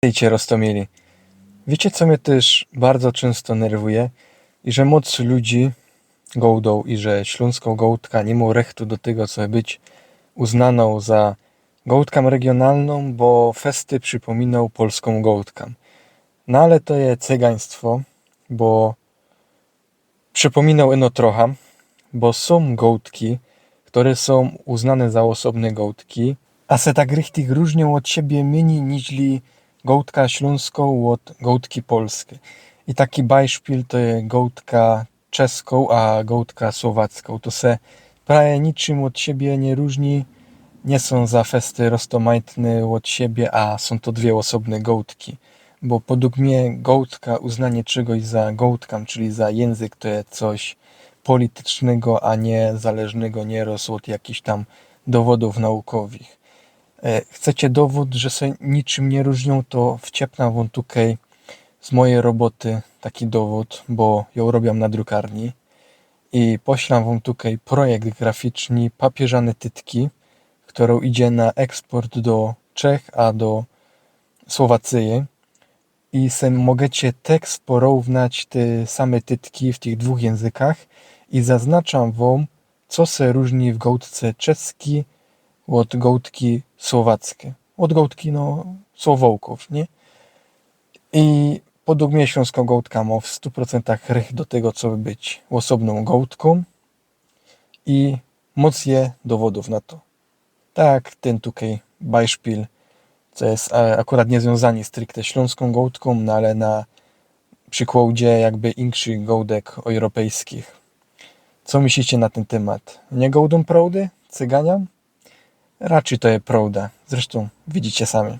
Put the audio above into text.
Witajcie, Rostomili. Wiecie, co mnie też bardzo często nerwuje? I że moc ludzi gołdą i że śląską gołtka nie ma rechtu do tego, co być uznaną za gołtkę regionalną, bo festy przypominał polską gołtkę. No ale to jest cygaństwo, bo przypominał ino trochę, bo są gołtki, które są uznane za osobne gołtki, a se tak richtig różnią od siebie mniej niźli gołtka śląską od gołtki polskiej. I taki beispiel to jest gołtka czeską, a gołtka słowacką. To se prawie niczym od siebie nie różni, nie są za festy roztomajtne od siebie, a są to dwie osobne gołtki. Bo według mnie gołtka, uznanie czegoś za gołtkę, czyli za język, to jest coś politycznego, a nie zależnego nieraz od jakichś tam dowodów naukowych. Chcecie dowód, że się niczym nie różnią, to wciepnę wam tutaj z mojej roboty taki dowód, bo ją robię na drukarni i poślę wam tutaj projekt graficzny papieżane tytki, którą idzie na eksport do Czech, a do Słowacji i se możecie tekst porównać te same tytki w tych dwóch językach i zaznaczam wam, co se różni w gołtce czeskiej od gołtki słowackie. Od gołtki, no, Słowołków, nie? I według mnie śląska gołtka ma w 100% rych do tego, co by być osobną gołtką i moc je dowodów na to. Tak, ten tutaj beispiel, co jest akurat nie związany stricte śląską gołtką, no ale na przykładzie jakby inkszych gołdek europejskich. Co myślicie na ten temat? Nie gołdą prawdy? Cygania? Raczej to jest prawda. Zresztą widzicie sami.